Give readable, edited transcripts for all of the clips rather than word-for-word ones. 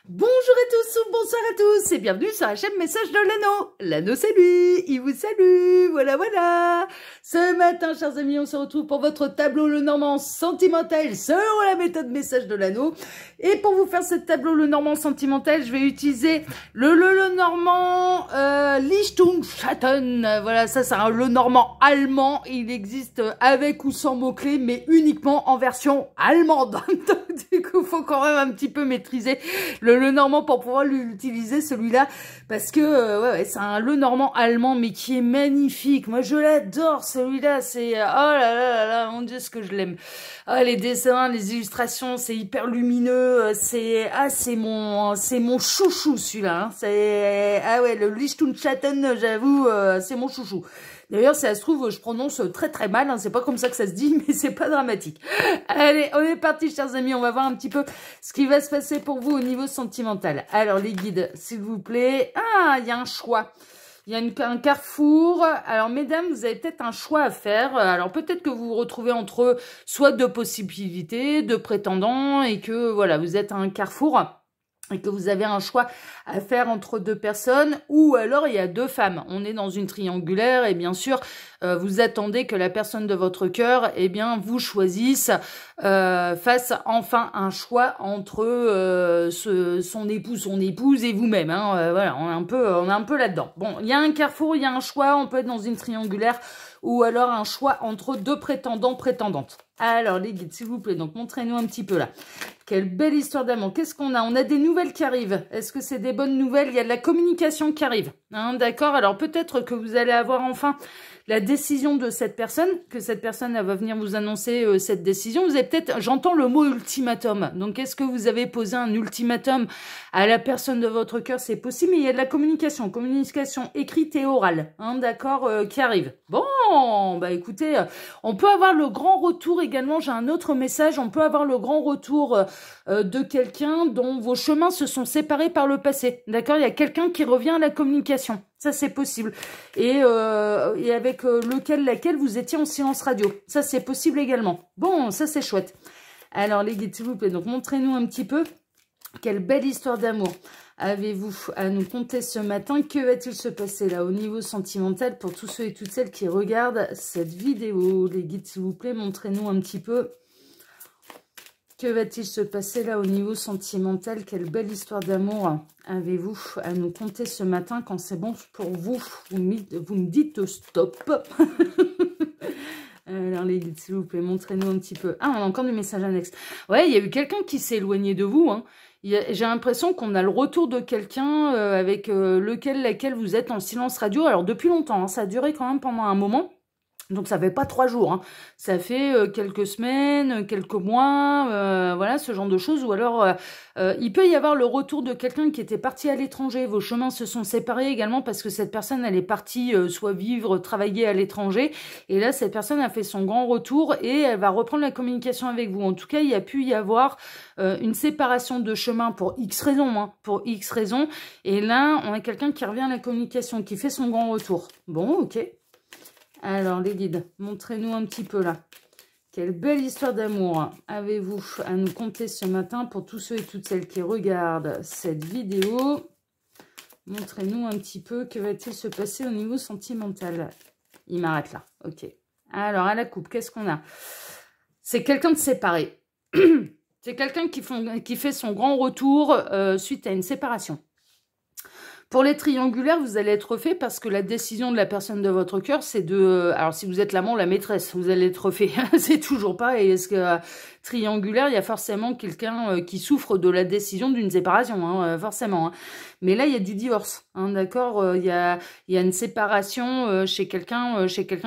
Bonjour à tous ou bonsoir à tous et bienvenue sur la chaîne Message de l'Anneau. L'Anneau c'est lui, il vous salue, voilà. Ce matin, chers amis, on se retrouve pour votre tableau Lenormand sentimental selon la méthode Message de l'Anneau. Et pour vous faire ce tableau Lenormand sentimental, je vais utiliser le Lenormand Lichtungschatten. Voilà, ça c'est un Lenormand allemand. Il existe avec ou sans mots-clés, mais uniquement en version allemande. Donc, du coup, il faut quand même un petit peu maîtriser le Lenormand pour pouvoir l'utiliser celui-là, parce que ouais, c'est un Lenormand allemand mais qui est magnifique. Moi je l'adore celui-là, c'est oh là, mon Dieu, ce que je l'aime. Ah, les dessins, les illustrations, c'est hyper lumineux, c'est mon chouchou celui-là, hein. C'est ouais, le Lichtungschatten, j'avoue, c'est mon chouchou. D'ailleurs, si ça se trouve, je prononce très mal, hein. C'est pas comme ça que ça se dit, mais c'est pas dramatique. Allez, on est parti, chers amis, on va voir un petit peu ce qui va se passer pour vous au niveau sentimental. Alors, les guides, s'il vous plaît. Ah, il y a un choix. Il y a un carrefour. Alors, mesdames, vous avez peut-être un choix à faire. Alors, peut-être que vous vous retrouvez entre soit deux possibilités, deux prétendants, et que, voilà, vous êtes à un carrefour et que vous avez un choix à faire entre deux personnes, ou alors il y a deux femmes. On est dans une triangulaire et bien sûr, vous attendez que la personne de votre cœur, eh bien, vous choisisse, fasse enfin un choix entre son époux, son épouse et vous-même. Hein. Voilà, on est un peu là-dedans. Bon, il y a un carrefour, il y a un choix, on peut être dans une triangulaire, ou alors un choix entre deux prétendants, prétendantes. Alors, les guides, s'il vous plaît, donc montrez-nous un petit peu là. Quelle belle histoire d'amour. Qu'est-ce qu'on a? On a des nouvelles qui arrivent. Est-ce que c'est des bonnes nouvelles? Il y a de la communication qui arrive. Hein, d'accord? Alors, peut-être que vous allez avoir enfin la décision de cette personne, que cette personne elle va venir vous annoncer cette décision. Vous avez peut-être, j'entends le mot ultimatum. Donc, est-ce que vous avez posé un ultimatum à la personne de votre cœur? C'est possible, mais il y a de la communication écrite et orale, hein, d'accord, qui arrive. Bon, bah écoutez, on peut avoir le grand retour également. J'ai un autre message. On peut avoir le grand retour de quelqu'un dont vos chemins se sont séparés par le passé. D'accord? Il y a quelqu'un qui revient à la communication. Ça, c'est possible. Et avec laquelle vous étiez en silence radio. Ça, c'est possible également. Bon, ça, c'est chouette. Alors, les guides, s'il vous plaît, donc montrez-nous un petit peu. Quelle belle histoire d'amour avez-vous à nous conter ce matin? Que va-t-il se passer là au niveau sentimental pour tous ceux et toutes celles qui regardent cette vidéo? Les guides, s'il vous plaît, montrez-nous un petit peu. Que va-t-il se passer là au niveau sentimental? Quelle belle histoire d'amour avez-vous à nous conter ce matin? Quand c'est bon pour vous, vous me dites stop. Alors les guides, s'il vous plaît, montrez-nous un petit peu. Ah, on a encore des messages annexes. Ouais, il y a eu quelqu'un qui s'est éloigné de vous. Hein. J'ai l'impression qu'on a le retour de quelqu'un avec laquelle vous êtes en silence radio. Alors depuis longtemps, hein, ça a duré quand même pendant un moment. Donc ça fait pas 3 jours, hein. Ça fait quelques semaines, quelques mois, voilà, ce genre de choses. Ou alors, il peut y avoir le retour de quelqu'un qui était parti à l'étranger. Vos chemins se sont séparés également parce que cette personne, elle est partie soit vivre, travailler à l'étranger. Et là, cette personne a fait son grand retour et elle va reprendre la communication avec vous. En tout cas, il y a pu y avoir une séparation de chemin pour X raisons, hein, pour X raisons. Et là, on a quelqu'un qui revient à la communication, qui fait son grand retour. Bon, ok. Alors, les guides, montrez-nous un petit peu là. Quelle belle histoire d'amour avez-vous à nous conter ce matin pour tous ceux et toutes celles qui regardent cette vidéo? Montrez-nous un petit peu, que va-t-il se passer au niveau sentimental? Il m'arrête là, ok. Alors, à la coupe, qu'est-ce qu'on a? C'est quelqu'un de séparé. C'est quelqu'un qui fait son grand retour suite à une séparation. Pour les triangulaires, vous allez être fait parce que la décision de la personne de votre cœur, c'est de... Alors, si vous êtes l'amant, la maîtresse, vous allez être fait. C'est toujours pareil. Est-ce que triangulaire, il y a forcément quelqu'un qui souffre de la décision d'une séparation, hein, forcément. Hein. Mais là, il y a du divorce, hein, d'accord. Il y a une séparation chez quelqu'un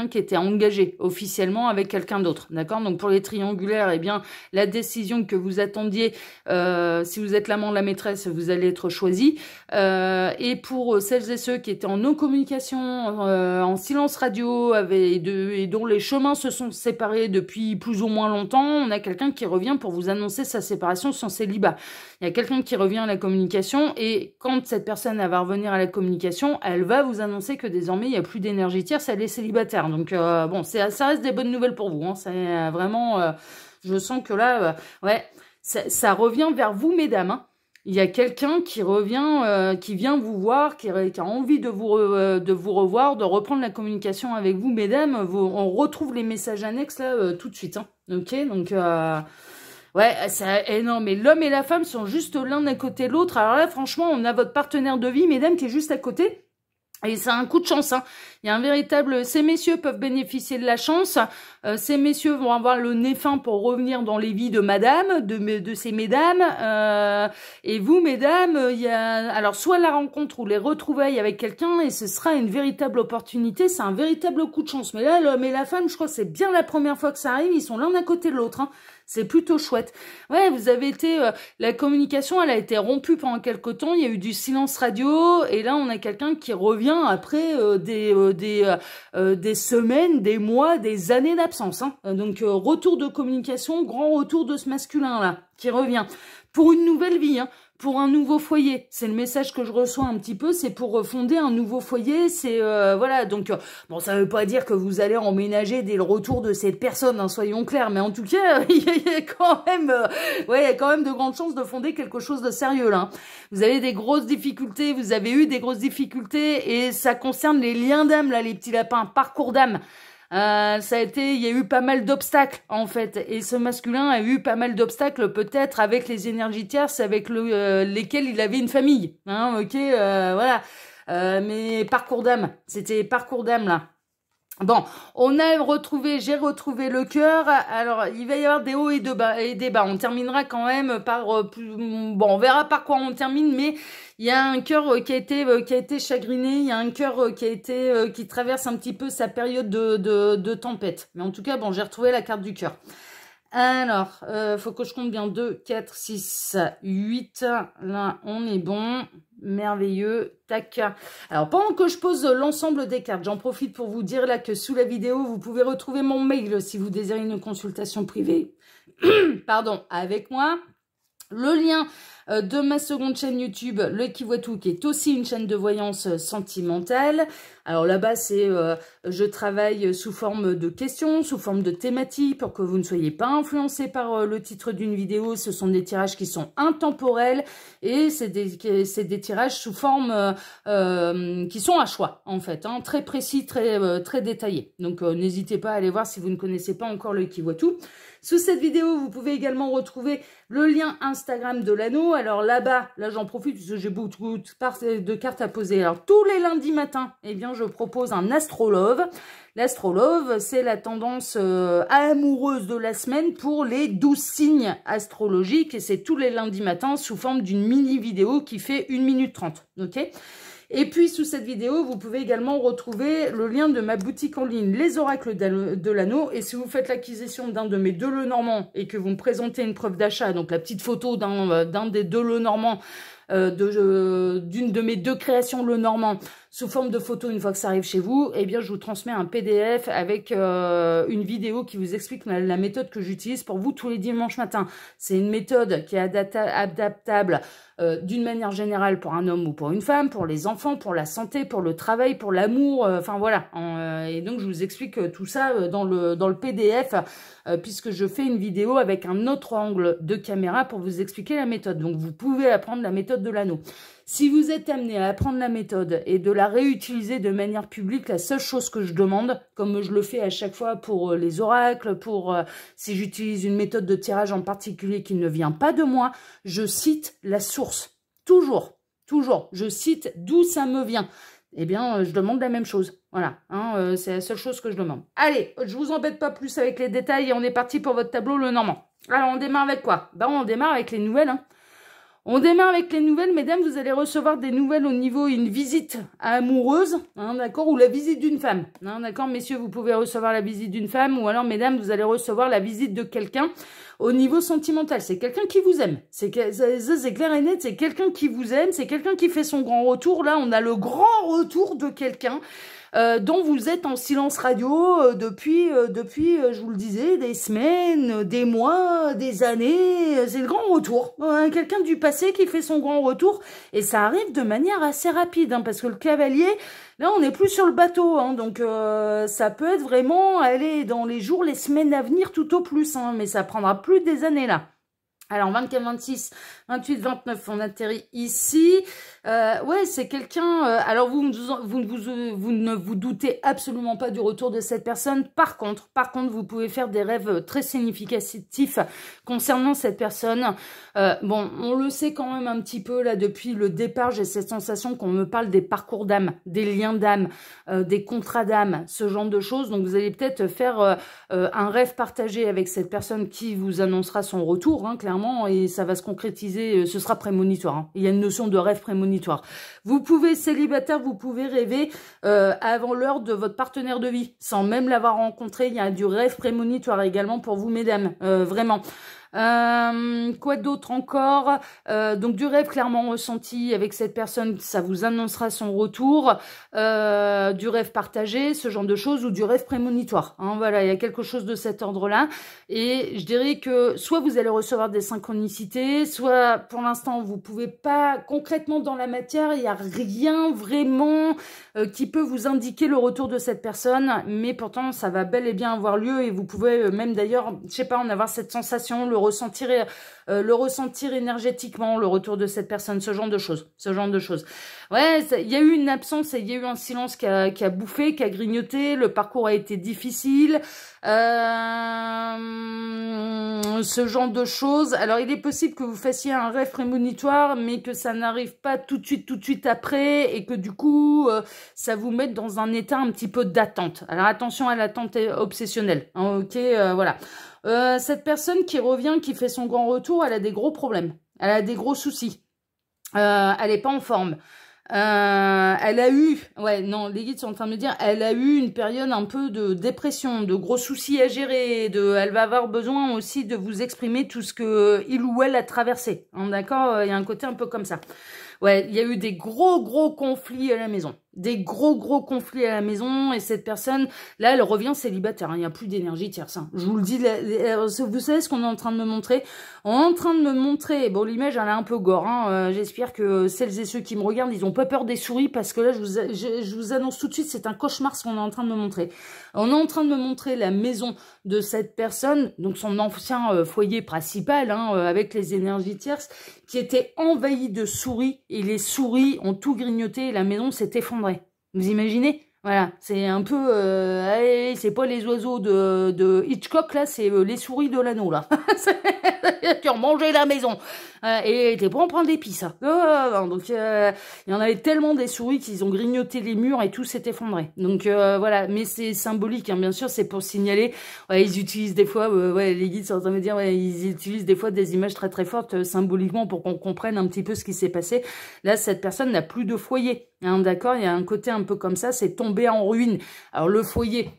qui était engagé officiellement avec quelqu'un d'autre, d'accord. Donc, pour les triangulaires, eh bien, la décision que vous attendiez, si vous êtes l'amant, la maîtresse, vous allez être choisi. Et pour celles et ceux qui étaient en non-communication, en silence radio, et dont les chemins se sont séparés depuis plus ou moins longtemps, on a quelqu'un qui revient pour vous annoncer sa séparation, son célibat. Il y a quelqu'un qui revient à la communication, et quand cette personne elle va revenir à la communication, elle va vous annoncer que désormais, il n'y a plus d'énergie tierce, elle est célibataire. Donc, bon, ça reste des bonnes nouvelles pour vous. Hein. C'est vraiment... je sens que là, ouais, ça revient vers vous, mesdames, hein. il y a quelqu'un qui revient, qui vient vous voir, qui a envie de vous revoir, de reprendre la communication avec vous, mesdames. On retrouve les messages annexes là tout de suite. Hein. Ok, donc ouais, c'est énorme. Mais l'homme et la femme sont juste l'un à côté de l'autre. Alors là, franchement, on a votre partenaire de vie, mesdames, qui est juste à côté. Et c'est un coup de chance, hein. Il y a un véritable... Ces messieurs peuvent bénéficier de la chance. Ces messieurs vont avoir le nez fin pour revenir dans les vies de madame, de ces mesdames. Et vous, mesdames, il y a... Alors, soit la rencontre ou les retrouvailles avec quelqu'un, et ce sera une véritable opportunité. C'est un véritable coup de chance. Mais là, l'homme et la femme, je crois que c'est bien la première fois que ça arrive. Ils sont l'un à côté de l'autre, hein. C'est plutôt chouette. Ouais, vous avez été... la communication, elle a été rompue pendant quelque temps. Il y a eu du silence radio. Et là, on a quelqu'un qui revient après des semaines, des mois, des années d'absence. Hein. Donc, retour de communication, grand retour de ce masculin-là, qui revient. Pour une nouvelle vie, hein. Pour un nouveau foyer, c'est le message que je reçois un petit peu, c'est pour fonder un nouveau foyer, c'est voilà, donc bon, ça veut pas dire que vous allez emménager dès le retour de cette personne, hein, soyons clairs, mais en tout cas, il y a quand même ouais, il y a quand même de grandes chances de fonder quelque chose de sérieux là. Vous avez des grosses difficultés, vous avez eu des grosses difficultés et ça concerne les liens d'âme là, les petits lapins, parcours d'âme. Il y a eu pas mal d'obstacles en fait, et ce masculin a eu pas mal d'obstacles peut-être avec les énergies tierces avec lesquelles il avait une famille, hein, ok, voilà, mais parcours d'âme, c'était parcours d'âme là. Bon, j'ai retrouvé le cœur. Alors, il va y avoir des hauts et des bas. On terminera quand même par, bon, on verra par quoi on termine, mais il y a un cœur qui a été chagriné. Il y a un cœur qui traverse un petit peu sa période de tempête. Mais en tout cas, bon, j'ai retrouvé la carte du cœur. Alors, faut que je compte bien 2, 4, 6, 8. Là, on est bon. Merveilleux. Tac. Alors, pendant que je pose l'ensemble des cartes, j'en profite pour vous dire là que sous la vidéo, vous pouvez retrouver mon mail si vous désirez une consultation privée. Pardon, avec moi. Le lien de ma seconde chaîne YouTube, le Qui Voit Tout, qui est aussi une chaîne de voyance sentimentale. Alors là-bas, je travaille sous forme de questions, sous forme de thématiques, pour que vous ne soyez pas influencés par le titre d'une vidéo. Ce sont des tirages qui sont intemporels et c'est des tirages sous forme qui sont à choix, en fait, hein, très précis, très détaillés. Donc n'hésitez pas à aller voir si vous ne connaissez pas encore le Qui Voit Tout. Sous cette vidéo, vous pouvez également retrouver le lien Instagram de l'anneau. Alors là-bas, là j'en profite parce que j'ai beaucoup de cartes à poser. Alors tous les lundis matins, eh bien je propose un astrolove. L'astrolove, c'est la tendance amoureuse de la semaine pour les 12 signes astrologiques. Et c'est tous les lundis matins sous forme d'une mini vidéo qui fait 1 minute 30. Ok ? Et puis, sous cette vidéo, vous pouvez également retrouver le lien de ma boutique en ligne, Les Oracles de l'Anneau. Et si vous faites l'acquisition d'un de mes 2 Lenormand et que vous me présentez une preuve d'achat, donc la petite photo d'un des 2 Lenormand, d'une de mes 2 créations Lenormand, sous forme de photo une fois que ça arrive chez vous, eh bien, je vous transmets un PDF avec une vidéo qui vous explique la méthode que j'utilise pour vous tous les dimanches matins. C'est une méthode qui est adaptable d'une manière générale pour un homme ou pour une femme, pour les enfants, pour la santé, pour le travail, pour l'amour, enfin voilà. Et donc, je vous explique tout ça dans le PDF, puisque je fais une vidéo avec un autre angle de caméra pour vous expliquer la méthode. Donc, vous pouvez apprendre la méthode de l'anneau. Si vous êtes amené à apprendre la méthode et de la réutiliser de manière publique, la seule chose que je demande, comme je le fais à chaque fois pour les oracles, si j'utilise une méthode de tirage en particulier qui ne vient pas de moi, je cite la source. Toujours, je cite d'où ça me vient. Eh bien, je demande la même chose. Voilà, hein, c'est la seule chose que je demande. Allez, je vous embête pas plus avec les détails et on est parti pour votre tableau Lenormand. Alors, on démarre avec quoi? Ben, on démarre avec les nouvelles, hein. On démarre avec les nouvelles, mesdames, vous allez recevoir des nouvelles au niveau une visite amoureuse, hein, d'accord, ou la visite d'une femme, hein, d'accord, messieurs, vous pouvez recevoir la visite d'une femme, ou alors, mesdames, vous allez recevoir la visite de quelqu'un au niveau sentimental, c'est quelqu'un qui vous aime, c'est clair et net, c'est quelqu'un qui vous aime, c'est quelqu'un qui fait son grand retour, là, on a le grand retour de quelqu'un dont vous êtes en silence radio depuis, je vous le disais, des semaines, des mois, des années. C'est le grand retour. Quelqu'un du passé qui fait son grand retour. Et ça arrive de manière assez rapide, hein, parce que le cavalier, là, on n'est plus sur le bateau. Hein, donc, ça peut être vraiment aller dans les jours, les semaines à venir tout au plus. Hein, mais ça prendra plus des années, là. Alors, 24, 26, 28, 29, on atterrit ici. Ouais, c'est quelqu'un... alors, vous ne vous doutez absolument pas du retour de cette personne. Par contre, vous pouvez faire des rêves très significatifs concernant cette personne. Bon, on le sait quand même un petit peu, là, depuis le départ, j'ai cette sensation qu'on me parle des parcours d'âme, des liens d'âme, des contrats d'âme, ce genre de choses. Donc, vous allez peut-être faire un rêve partagé avec cette personne qui vous annoncera son retour, hein, clairement, et ça va se concrétiser, ce sera prémonitoire. Hein. Il y a une notion de rêve prémonitoire. Vous pouvez, célibataire, vous pouvez rêver avant l'heure de votre partenaire de vie, sans même l'avoir rencontré. Il y a du rêve prémonitoire également pour vous, mesdames, vraiment. Quoi d'autre encore? Donc du rêve clairement ressenti avec cette personne, ça vous annoncera son retour, du rêve partagé, ce genre de choses, ou du rêve prémonitoire, hein, voilà, il y a quelque chose de cet ordre-là, et je dirais que soit vous allez recevoir des synchronicités, soit pour l'instant vous pouvez pas, concrètement dans la matière, il n'y a rien vraiment qui peut vous indiquer le retour de cette personne, mais pourtant ça va bel et bien avoir lieu, et vous pouvez même d'ailleurs, je sais pas, en avoir cette sensation, le ressentir énergétiquement, le retour de cette personne, ce genre de choses, Ouais, il y a eu une absence et il y a eu un silence qui a bouffé, qui a grignoté, le parcours a été difficile, ce genre de choses. Alors, il est possible que vous fassiez un rêve prémonitoire, mais que ça n'arrive pas tout de suite après, et que du coup, ça vous mette dans un état un petit peu d'attente. Alors, attention à l'attente obsessionnelle, hein, ok, voilà. Cette personne qui revient, qui fait son grand retour, elle a des gros problèmes. Elle a des gros soucis. Elle n'est pas en forme. Elle a eu, ouais, non, les guides sont en train de me dire, elle a eu une période un peu de dépression, de gros soucis à gérer, elle va avoir besoin aussi de vous exprimer tout ce que il ou elle a traversé. Hein, d'accord, il y a un côté un peu comme ça. Ouais, il y a eu des gros conflits à la maison. Des gros conflits à la maison, et cette personne, là, elle revient célibataire, hein, il n'y a plus d'énergie tierce. Hein. Je vous le dis, vous savez ce qu'on est en train de me montrer? On est en train de me montrer, bon, l'image, elle est un peu gore, hein, j'espère que celles et ceux qui me regardent, ils n'ont pas peur des souris, parce que là, je vous annonce tout de suite, c'est un cauchemar ce qu'on est en train de me montrer. On est en train de me montrer la maison de cette personne, donc son ancien foyer principal, hein, avec les énergies tierces, qui était envahi de souris, et les souris ont tout grignoté, et la maison s'est effondrée. Vous imaginez? Voilà, c'est un peu... c'est pas les oiseaux de Hitchcock, là, c'est les souris de l'anneau, là. Qui ont mangé la maison. Et t'es pas en train d'épices, ça. Donc, il y en avait tellement des souris qu'ils ont grignoté les murs et tout s'est effondré. Donc, voilà. Mais c'est symbolique, hein, bien sûr, c'est pour signaler. Ouais, ils utilisent des fois... ouais, les guides sont en train de me dire... Ouais, ils utilisent des fois des images très fortes symboliquement pour qu'on comprenne un petit peu ce qui s'est passé. Là, cette personne n'a plus de foyer. Hein, d'accord, il y a un côté un peu comme ça, c'est tombé en ruine. Alors le foyer,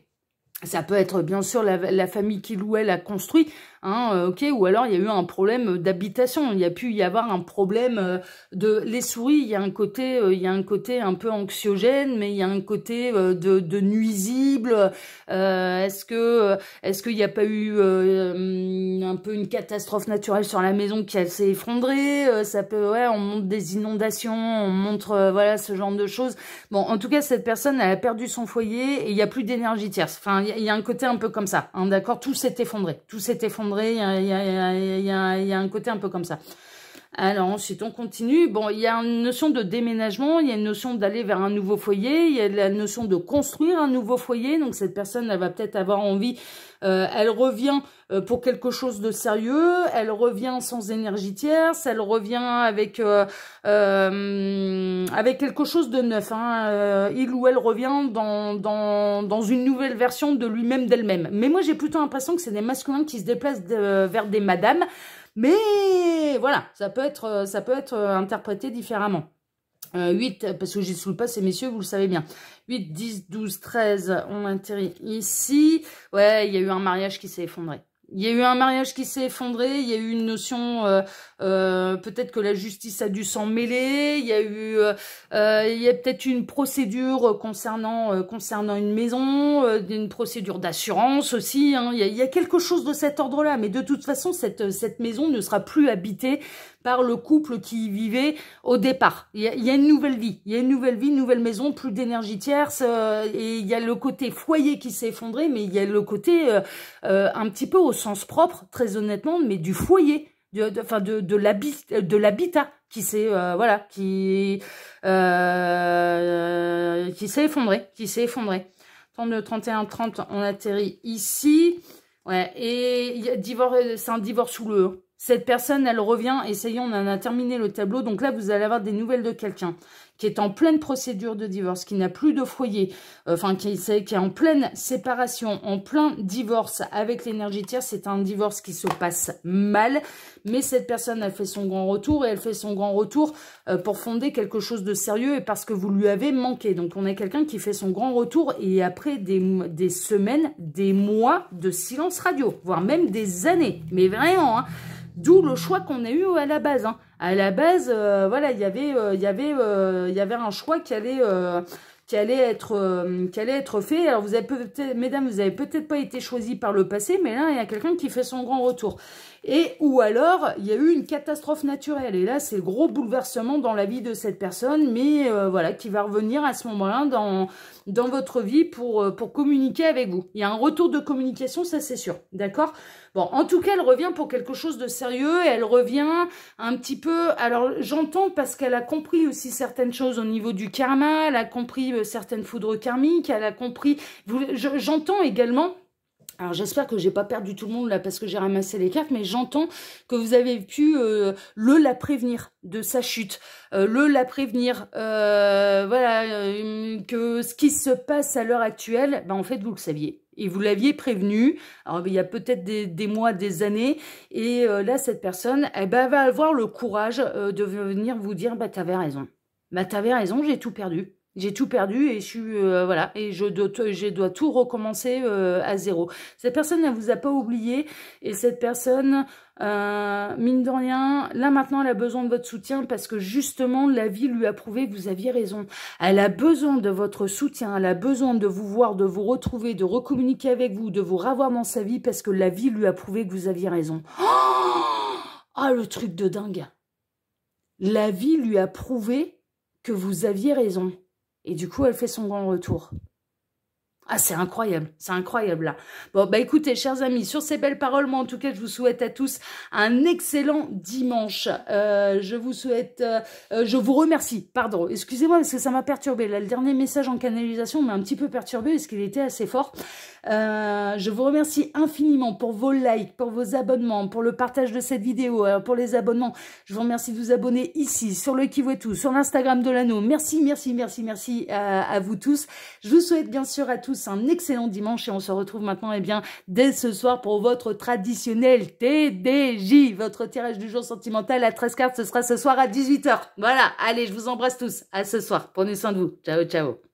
ça peut être bien sûr la famille qui ou elle a construit, hein, ok, ou alors il y a eu un problème d'habitation, il y a pu y avoir un problème de les souris, il y a un côté un peu anxiogène, mais il y a un côté de nuisible. Est-ce qu'il n'y a pas eu un peu une catastrophe naturelle sur la maison qui s'est effondrée? Ça peut, ouais, on montre des inondations, on montre voilà, ce genre de choses. Bon, en tout cas, cette personne, elle a perdu son foyer et il n'y a plus d'énergie tierce. Enfin, il y a un côté un peu comme ça, hein, d'accord? Tout s'est effondré, il y a un côté un peu comme ça. Alors ensuite, on continue. Bon, il y a une notion de déménagement, il y a une notion d'aller vers un nouveau foyer, il y a la notion de construire un nouveau foyer. Donc cette personne, elle va peut-être avoir envie, elle revient pour quelque chose de sérieux, elle revient sans énergie tierce, elle revient avec quelque chose de neuf. Hein. Il ou elle revient dans une nouvelle version de lui-même, d'elle-même. Mais moi, j'ai plutôt l'impression que c'est des masculins qui se déplacent vers des madames. Mais voilà, ça peut être interprété différemment. 8, parce que j'y sous le pas, ces messieurs, vous le savez bien. 8, 10, 12, 13, on atterrit ici. Ouais, il y a eu un mariage qui s'est effondré. Il y a eu un mariage qui s'est effondré, il y a eu une notion, peut-être que la justice a dû s'en mêler, il y a peut-être une procédure concernant une maison, une procédure d'assurance aussi, hein. Il y a quelque chose de cet ordre-là, mais de toute façon, cette maison ne sera plus habitée par le couple qui y vivait au départ. Il y a une nouvelle vie, une nouvelle maison, plus d'énergie tierce, et il y a le côté foyer qui s'est effondré, mais il y a le côté un petit peu au sens propre, très honnêtement, mais du foyer de l'habitat qui s'est voilà, qui s'est effondré. Temps de 31-30, on atterrit ici. Ouais, et c'est un divorce sous le E. Cette personne, elle revient, essayons, on en a terminé le tableau. Donc là, vous allez avoir des nouvelles de quelqu'un qui est en pleine procédure de divorce, qui n'a plus de foyer, qui est en pleine séparation, en plein divorce avec l'énergie tierce. C'est un divorce qui se passe mal, mais cette personne a fait son grand retour et elle fait son grand retour pour fonder quelque chose de sérieux et parce que vous lui avez manqué. Donc on a quelqu'un qui fait son grand retour et après des semaines, des mois de silence radio, voire même des années, mais vraiment, hein. D'où le choix qu'on a eu à la base. Hein. À la base, voilà, il y avait un choix qui allait être fait. Alors vous avez peut-être, mesdames, vous avez peut-être pas été choisies par le passé, mais là il y a quelqu'un qui fait son grand retour. Et ou alors il y a eu une catastrophe naturelle. Et là c'est le gros bouleversement dans la vie de cette personne, mais voilà, qui va revenir à ce moment-là dans votre vie pour communiquer avec vous. Il y a un retour de communication, ça c'est sûr, d'accord? Bon, en tout cas, elle revient pour quelque chose de sérieux et elle revient un petit peu... Alors, j'entends parce qu'elle a compris aussi certaines choses au niveau du karma, elle a compris certaines foudres karmiques, elle a compris... J'entends également... Alors, j'espère que j'ai pas perdu tout le monde là parce que j'ai ramassé les cartes, mais j'entends que vous avez pu la prévenir de sa chute, la prévenir, voilà, que ce qui se passe à l'heure actuelle, ben, en fait, vous le saviez. Et vous l'aviez prévenu, alors il y a peut-être des mois, des années, et là, cette personne, elle va avoir le courage de venir vous dire, bah, t'avais raison. Bah, t'avais raison, j'ai tout perdu. J'ai tout perdu et je suis voilà, et je dois tout recommencer à zéro. Cette personne ne vous a pas oublié et cette personne, mine de rien, là maintenant elle a besoin de votre soutien parce que justement la vie lui a prouvé que vous aviez raison. Elle a besoin de votre soutien, elle a besoin de vous voir, de vous retrouver, de recommuniquer avec vous, de vous revoir dans sa vie parce que la vie lui a prouvé que vous aviez raison. Ah, le truc de dingue. La vie lui a prouvé que vous aviez raison. Et du coup, elle fait son grand retour. Ah, c'est incroyable là. Bon, bah écoutez, chers amis, sur ces belles paroles, moi en tout cas, je vous souhaite à tous un excellent dimanche. Je vous remercie, pardon, excusez-moi parce que ça m'a perturbé. Là, le dernier message en canalisation m'a un petit peu perturbé parce qu'il était assez fort. Je vous remercie infiniment pour vos likes, pour vos abonnements, pour le partage de cette vidéo, pour les abonnements. Je vous remercie de vous abonner ici, sur le Qui Voit Tout, sur l'Instagram de l'Anneau. Merci à vous tous. Je vous souhaite bien sûr à tous un excellent dimanche et on se retrouve maintenant dès ce soir pour votre traditionnel TDJ, votre tirage du jour sentimental à 13 cartes. Ce sera ce soir à 18 h. Voilà, allez, je vous embrasse tous. À ce soir. Prenez soin de vous. Ciao, ciao.